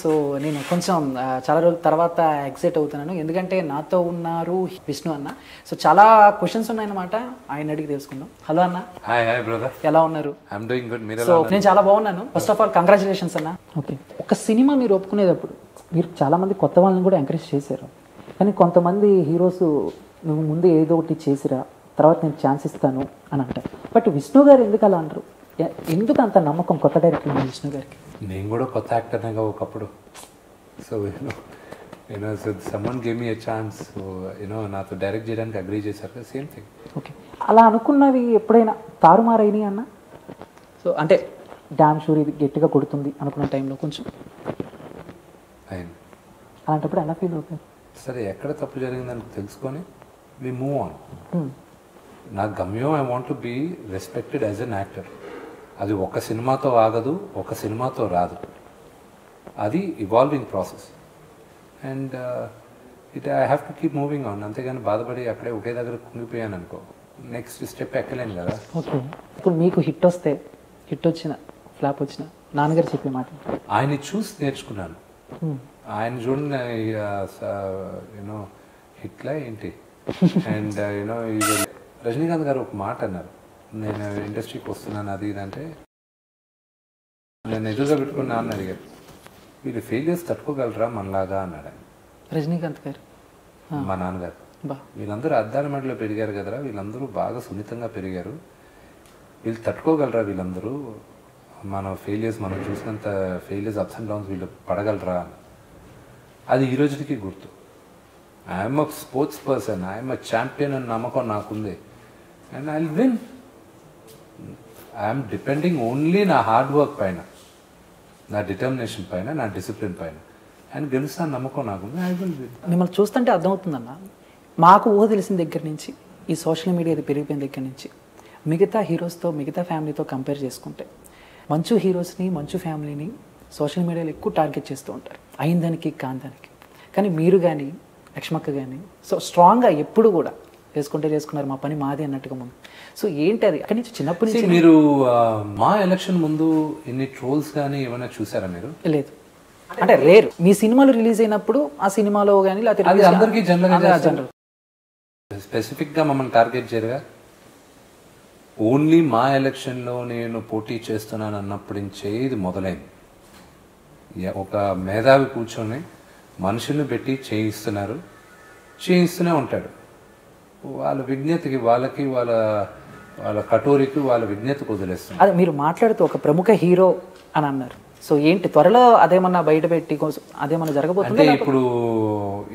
So నేను కొంచెం చాలా రోజుల తర్వాత ఎక్సైట్ అవుతున్నాను, ఎందుకంటే నాతో ఉన్నారు విష్ణు అన్న. సో చాలా క్వశ్చన్స్ ఉన్నాయన్నమాట, ఆయన అడిగి తెలుసుకుందాం. హలో అన్న. హాయ్ హాయ్ బ్రదర్, ఎలా ఉన్నారు? I'm doing good. మీరు సో నేను చాలా బాగున్నాను. ఫస్ట్ ఆఫ్ ఆల్ కంగ్రాచులేషన్స్ అన్న. ఓకే, ఒక సినిమా మీరు ఒప్పుకునేటప్పుడు మీరు చాలామంది కొత్త వాళ్ళని కూడా ఎంకరేజ్ చేశారు, కానీ కొంతమంది హీరోస్ నువ్వు ముందు ఏదో ఒకటి చేసిరా తర్వాత నేను ఛాన్స్ ఇస్తాను అని అంటారు. బట్ విష్ణు గారు ఎందుకు అలా అంటారు? ఎందుకు అంత నమ్మకం కొత్త డైరెక్టర్ విష్ణు గారికి? నేను కూడా కొత్త యాక్టర్నేగా ఒకప్పుడు. So you know so someone gave me a chance. So you know నాతో డైరెక్ట్ చేయడానికి అగ్రీ చేశారు. Same thing. ఓకే, అలా అనుకున్నవి ఎప్పుడైనా తారుమారైనాయి అన్న? సో అంటే డామ్ షూర్ ఇది గట్టిగా కొడుతుంది అనుకున్న టైంలో కొంచెం అయింది. అలాంటప్పుడు ఎలా ఫీల్ అవుతుంది? సరే, ఎక్కడ తప్పు జరిగిందని తెలుసుకొని వి మూవ్ ఆన్. నా గమ్యం I want to be respected as an actor. అది ఒక సినిమాతో ఆగదు, ఒక సినిమాతో రాదు. అది evolving process and I have to keep moving on. అంతేగాని బాధపడి అక్కడే ఒకే దగ్గర కుంగిపోయాను అనుకో, నెక్స్ట్ స్టెప్ ఎక్కలేను కదా. ఓకే, ఇప్పుడు మీకు హిట్ వస్తే, హిట్ వచ్చిన ఫ్లాప్ వచ్చిన నాన్నగారు చెప్పే మాట? ఆయన్ని చూసి నేర్చుకున్నాను. ఆయన చూడండి, యూనో హిట్లా ఏంటి. అండ్ యూనో రజనీకాంత్ గారు ఒక మాట అన్నారు, నేను ఇండస్ట్రీకి వస్తున్నాను అది ఇదంటే, నేను ఎదురుగా పెట్టుకుని నాన్న అడిగారు, వీళ్ళు ఫెయిలియర్స్ తట్టుకోగలరా మనలాగా అన్నాడు ఆయన. రజనీకాంత్ గారు, మా నాన్నగారు. వీళ్ళందరూ అద్దాల మడిలో పెరిగారు కదరా, వీళ్ళందరూ బాగా సున్నితంగా పెరిగారు, వీళ్ళు తట్టుకోగలరా, వీళ్ళందరూ మన ఫెయిలియర్స్, మనం చూసినంత ఫెయిలియర్స్ అప్స్ అండ్ డౌన్స్ వీళ్ళు పడగలరా అని. అది ఈ రోజుకి గుర్తు. I'm a sports person, I'm a champion అని నమ్మకం నాకుంది. And I will win. I'm depending only నా హార్డ్ వర్క్ పైన, నా డిటర్మినేషన్ పైన, నా డిసిప్లిన్ పైన. అండ్ గెలుస్తాను నమ్మకం నాకుంది. I will win. మిమ్మల్ని చూస్తుంటే అర్థమవుతుందన్న, మాకు ఊహ తెలిసిన దగ్గర నుంచి, ఈ సోషల్ మీడియా అది పెరిగిపోయిన దగ్గర నుంచి, మిగతా హీరోస్తో, మిగతా ఫ్యామిలీతో కంపేర్ చేసుకుంటే మంచు హీరోస్ని, మంచు ఫ్యామిలీని సోషల్ మీడియాలో ఎక్కువ టార్గెట్ చేస్తూ ఉంటారు, అయిందానికి కాందానికి. కానీ మీరు కానీ లక్ష్మక్క కానీ సో స్ట్రాంగ్గా ఎప్పుడు కూడా చేసుకున్నారు, మా పని మాది అన్నట్టుగా ముందు. సో ఏంటి అది అక్కడి నుంచి చిన్నప్పటి నుంచి? మీరు మా ఎలక్షన్ ముందు ఎన్ని ట్రోల్స్ కానీ ఏమైనా చూసారా మీరు? లేదు, అంటే రేర్. మీ సినిమాలు రిలీజ్ అయినప్పుడు ఆ సినిమాలో కానీ అది అందరికీ జనరల్ స్పెసిఫిక్గా మమ్మల్ని టార్గెట్ చేయరుగా. ఓన్లీ మా ఎలక్షన్లో నేను పోటీ చేస్తున్నాను అన్నప్పటి నుంచే ఇది మొదలైంది. ఒక మేధావి కూర్చొని మనుషుల్ని పెట్టి చేయిస్తూనే ఉంటాడు. వాళ్ళ విజ్ఞతకి, వాళ్ళకి వాళ్ళ కటోరికి, వాళ్ళ విజ్ఞతకు వదిలేస్తుంది. అదే మీరు మాట్లాడుతూ ఒక ప్రముఖ హీరో అని అన్నారు. సో ఏంటి త్వరలో అదేమన్నా బయట పెట్టి అదేమన్నా జరగబోతుంది? అంటే ఇప్పుడు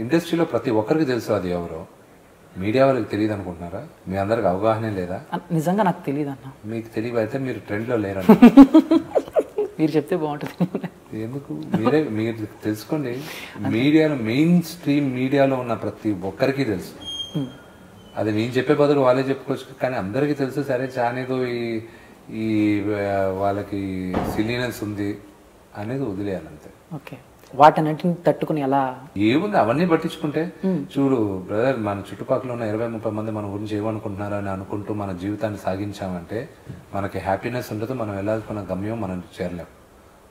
ఇండస్ట్రీలో ప్రతి ఒక్కరికి తెలుసు అది ఎవరో. మీడియా వాళ్ళకి తెలియదు అనుకుంటున్నారా? మీ అందరికి అవగాహనే లేదా? నిజంగా నాకు తెలియదు అన్న. మీకు తెలియదు, మీరు ట్రెండ్లో లేరు. మీరు చెప్తే బాగుంటుంది. ఎందుకు? మీరు తెలుసుకోండి. మీడియాలో, మెయిన్ స్ట్రీమ్ మీడియాలో ఉన్న ప్రతి ఒక్కరికి తెలుసు. అది నేను చెప్పే బదులు వాళ్ళే చెప్పుకోవచ్చు, కానీ అందరికీ తెలుసు. సరే, చానేదో ఈ వాళ్ళకి సిలీనెస్ ఉంది అనేది వదిలేయాలి అంతే. ఓకే, వాటన్నింటిని తట్టుకుని ఎలా? ఏముంది, అవన్నీ పట్టించుకుంటే చూడు బ్రదర్, మన చుట్టుపక్కల ఉన్న 20-30 మంది మన గురించి ఏమనుకుంటున్నారు అని అనుకుంటూ మన జీవితాన్ని సాగించామంటే మనకి హ్యాపీనెస్ ఉండదు, మనం వెళ్ళాల్సిన గమ్యం మనం చేరలేం.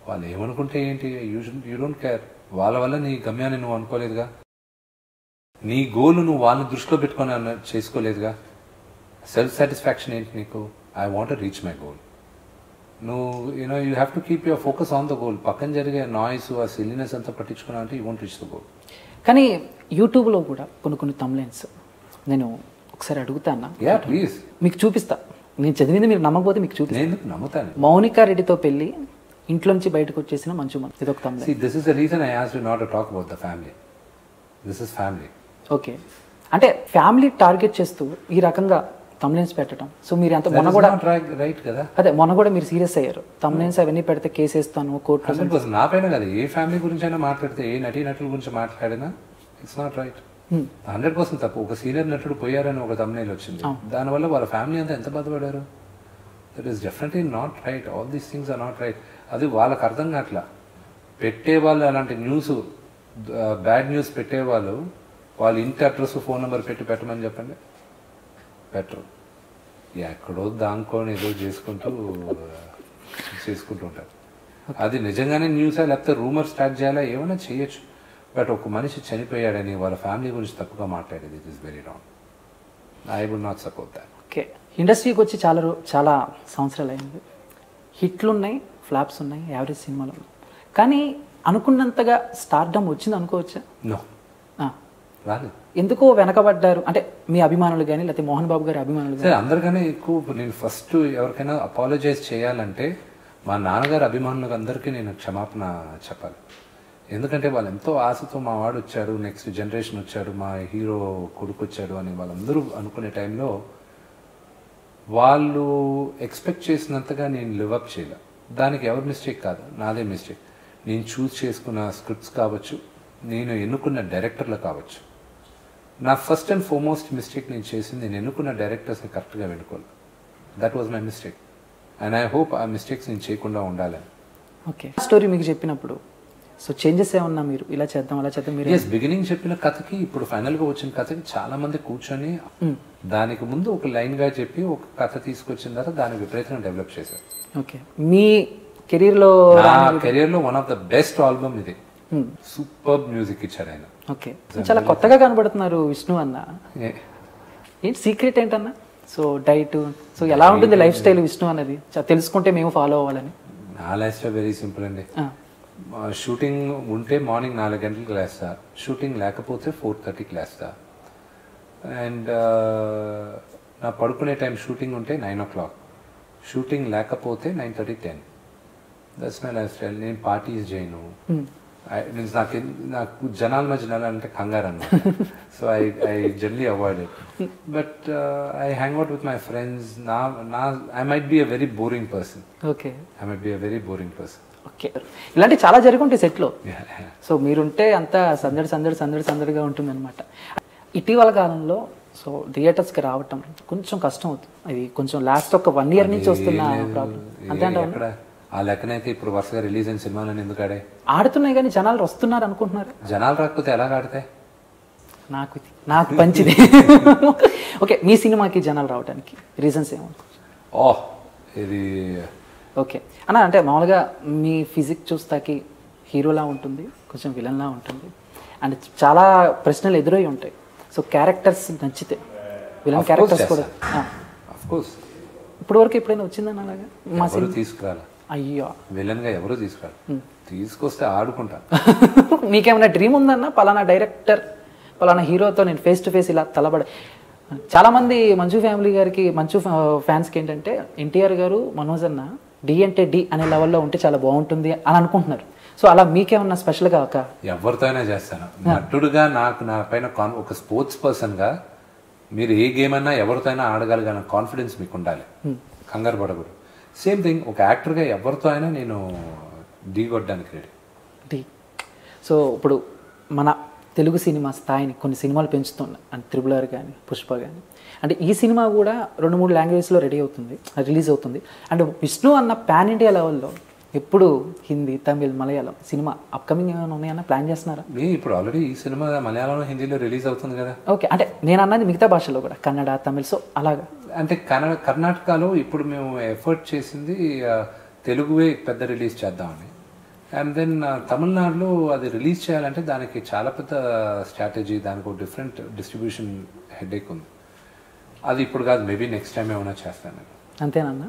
వాళ్ళు ఏమనుకుంటే ఏంటి, యూ డోంట్ కేర్. వాళ్ళ వల్ల నీ గమ్యాన్ని నువ్వు అనుకోలేదుగా, నీ గోల్ నువ్వు వాళ్ళని దృష్టిలో పెట్టుకొని చేసుకోలేదుగా. సెల్ఫ్ సాటిస్ఫాక్షన్ ఏంటి నీకు? I want to reach my goal. నువ్వు you know you have to keep your focus on the goal. పక్కన జరిగే నాయిస్, ఆ సిల్లీనెస్ అంతా పట్టించుకున్నా అంటే you want reach the goal. కానీ యూట్యూబ్లో కూడా కొన్ని తమ్లైన్స్ నేను ఒకసారి అడుగుతాను. యా ప్లీజ్, మీకు చూపిస్తా. నేను చదివింది మీరు నమ్మకపోతే మీకు చూపిస్తా. నేను నమ్ముతాను. మౌనికా రెడ్డితో పెళ్లి, ఇంట్లో నుంచి బయటకు వచ్చేసిన మంచు మన, ఇది ఒక తమ్లైన్. See, this is the reason I asked you not to talk about the family. This is family. Okay, అంటే ఫ్యామిలీ టార్గెట్ చేస్తూ ఈ రకంగా తమ్లైన్స్ పెట్టడం. సో మీరు ఎంత మొన్న కూడా రైట్ కదా, అదే మొన్న కూడా మీరు సీరియస్ అయ్యారు, తమ్లైన్స్ అవన్నీ పెడితే కేసేస్తాను కోర్టు. 100% నా పైన కదా, ఏ ఫ్యామిలీ గురించి అయినా మాట్లాడితే, ఏ నటుల గురించి మాట్లాడినా ఇట్స్ నాట్ రైట్. 100% తప్పు. ఒక సీనియర్ నటుడు పోయారని ఒక తమ్నైల్ వచ్చింది, దానివల్ల వాళ్ళ ఫ్యామిలీ అంతా ఎంత బాధపడారు. That is definitely not right. All these things are not right. అది వాళ్ళకి అర్థం కావట్లా. పెట్టేవాళ్ళు అలాంటి న్యూస్, బ్యాడ్ న్యూస్ పెట్టేవాళ్ళు వాళ్ళ ఇంటి అడ్రస్, ఫోన్ నెంబర్ పెట్టమని చెప్పండి, పెట్టరు. ఎక్కడో దాంకొని ఏదో చేసుకుంటూ ఉంటారు. అది నిజంగానే న్యూస్ లేకపోతే రూమర్ స్టార్ట్ చేయాలా ఏమైనా చేయొచ్చు. బట్ ఒక మనిషి చనిపోయాడని వాళ్ళ ఫ్యామిలీ గురించి తప్పుగా మాట్లాడేది it is very wrong. I would not support that. Okay, ఇండస్ట్రీకి వచ్చి చాలా సంవత్సరాలు అయింది. హిట్లు ఉన్నాయి, ఫ్లాప్స్ ఉన్నాయి, యావరేజ్ సినిమాలు ఉన్నాయి. కానీ అనుకున్నంతగా స్టార్డమ్ వచ్చింది అనుకోవచ్చా? నో, రాలేదు. ఎందుకో వెనకబడ్డారు అంటే మీ అభిమానులు కానీ లేకపోతే మోహన్ బాబు గారి అభిమానులు సరే, అందరికన్నా ఎక్కువ నేను ఫస్ట్ ఎవరికైనా అపాలజైజ్ చేయాలంటే మా నాన్నగారి అభిమానులకు అందరికీ నేను క్షమాపణ చెప్పాలి. ఎందుకంటే వాళ్ళు ఎంతో ఆశతో మా వాడు వచ్చాడు, నెక్స్ట్ జనరేషన్ వచ్చాడు, మా హీరో కొడుకు వచ్చాడు అని వాళ్ళందరూ అనుకునే టైంలో వాళ్ళు ఎక్స్పెక్ట్ చేసినంతగా నేను లివప్ చేయలే. దానికి ఎవరి మిస్టేక్ కాదు, నాదే మిస్టేక్. నేను చూస్ చేసుకున్న స్క్రిప్ట్స్ కావచ్చు, నేను ఎన్నుకున్న డైరెక్టర్లు కావచ్చు. నా ఫస్ట్ అండ్ ఫార్మోస్ట్ మిస్టేక్ నేను చేసింది నేను ఎన్నుకున్న డైరెక్టర్స్ని కరెక్ట్గా వెనుకోవాలి. That was my mistake and I hope ఆ మిస్టేక్స్ నేను చేయకుండా ఉండాలని. ఓకే, స్టోరీ మీకు చెప్పినప్పుడు సో చేంజెస్ ఏమన్నా మీరు ఇలా చేద్దాం అలా చేద్దాం మీరు? ఎస్, బిగినింగ్ చెప్పిన కథకి ఇప్పుడు ఫైనల్గా వచ్చిన కథకి చాలా మంది కూర్చొని దానికి ముందు ఒక లైన్గా చెప్పి ఒక కథ తీసుకొచ్చిన తర్వాత దాన్ని విపరీతంగా డెవలప్ చేశారు. ఓకే, మీ కెరీర్లో నా కెరీర్లో one of the best album ఇది. సూపర్ మ్యూజిక్ ఇచ్చారు ఆయన. ఓకే, చాలా కొత్తగా కనబడుతున్నారు విష్ణు అన్న. ఏంటి సీక్రెట్ ఏంటన్నా? సో డైట్, సో ఎలా ఉంటుంది లైఫ్ స్టైల్ విష్ణు అన్నది తెలుసుకుంటే మేము ఫాలో అవ్వాలని. నా లైఫ్ స్టైల్ వెరీ సింపుల్ అండి. షూటింగ్ ఉంటే మార్నింగ్ 4 గంటలకు లేస్తా, షూటింగ్ లేకపోతే 4:30కి లేస్తా. అండ్ నా పడుకునే టైం షూటింగ్ ఉంటే 9 o'clock, షూటింగ్ లేకపోతే 9:30, 10. That's my life style. నేను పార్టీస్ చేయను. నాకు జనాల మధ్య జనాలంటే కంగారు అన్నమాట. So I generally avoid it. But I hang out with my friends. I might be a very boring person. Okay, I might be a very boring person. Okay, ఇలాంటివి చాలా జరుగుంటాయి సెట్లో. సో మీరుంటే అంతా సందడిగా ఉంటుంది అనమాట. ఇటీవల కాలంలో సో థియేటర్స్కి రావటం కొంచెం కష్టం అవుతుంది. అది కొంచెం లాస్ట్ ఒక 1 year నుంచి వస్తున్న ప్రాబ్లం. అంతే ఆ లెక్కనైతే ఇప్పుడు వరుసగా రిలీజ్ అయిన సినిమాలను ఎందుకు ఆడుతున్నాయి కానీ జనాలు వస్తున్నారు అనుకుంటున్నారు. జనాలు రాకపోతే ఎలా ఆడతాయి? నాకు పంచిది. ఓకే, మీ సినిమాకి జనాలు రావడానికి రీజన్స్ ఏమన్నా? ఇది ఓకే అన్న, అంటే మామూలుగా మీ ఫిజిక్ చూస్తాకి హీరోలా ఉంటుంది, కొంచెం విలన్లా ఉంటుంది, అండ్ చాలా ప్రశ్నలు ఎదురై ఉంటాయి. సో క్యారెక్టర్స్ నచ్చితే విలన్ క్యారెక్టర్స్ కూడా ఇప్పుడు వరకు ఎప్పుడైనా వచ్చిందని అలాగా మా సినిమా తీసుకురాలి? అయ్యో, విలన్ గా ఎవరు తీసుకురాలి. తీసుకొస్తే ఆడుకుంటా. మీకేమైనా డ్రీమ్ ఉందన్న పలానా డైరెక్టర్ పలానా హీరోతో నేను ఫేస్ టు ఫేస్ ఇలా తలబడే? చాలామంది మంచు ఫ్యామిలీ గారికి, మంచు ఫ్యాన్స్కి ఏంటంటే ఎన్టీఆర్ గారు మనోజ్ అన్న డి అంటే డి అనే లెవెల్లో ఉంటే చాలా బాగుంటుంది అని అనుకుంటున్నారు. సో అలా మీకేమన్నా స్పెషల్గా ఒక ఎవరితో అయినా చేస్తాను. నటుడుగా నాకు నా పైన ఒక స్పోర్ట్స్ పర్సన్గా మీరు ఏ గేమ్ అయినా ఎవరితో అయినా ఆడగలిగిన కాన్ఫిడెన్స్ మీకు ఉండాలి, కంగారు పడకూడదు. సేమ్ థింగ్ ఒక యాక్టర్గా ఎవరితో అయినా నేను ఢీ కొట్టడానికి రెడీ. ఢీ. సో ఇప్పుడు మన తెలుగు సినిమా స్థాయిని కొన్ని సినిమాలు పెంచుతున్నాయి, అంటే RRR కానీ పుష్ప కానీ. అంటే ఈ సినిమా కూడా 2-3 లాంగ్వేజ్లో రిలీజ్ అవుతుంది. అండ్ విష్ణు అన్న పాన్ ఇండియా లెవెల్లో ఎప్పుడు హిందీ, తమిళ్, మలయాళం సినిమా అప్కమింగ్ ఏమైనా ఉన్నాయన్నా ప్లాన్ చేస్తున్నారా? ఇప్పుడు ఆల్రెడీ ఈ సినిమా మలయాళం, హిందీలో రిలీజ్ అవుతుంది కదా. ఓకే, అంటే నేను అన్నది మిగతా భాషలో కూడా కన్నడ, తమిళ్, సో అలాగా. అంటే కర్ణాటకలో ఇప్పుడు మేము ఎఫర్ట్ చేసింది తెలుగువే పెద్ద రిలీజ్ చేద్దామని. అండ్ దెన్ తమిళనాడులో అది రిలీజ్ చేయాలంటే దానికి చాలా పెద్ద స్ట్రాటజీ, దానికి ఒక డిఫరెంట్ డిస్ట్రిబ్యూషన్ హెడేక్ ఉంది. అది ఇప్పుడు కాదు, మేబీ నెక్స్ట్ టైం ఏమైనా చేస్తాను. అంతేనన్నా?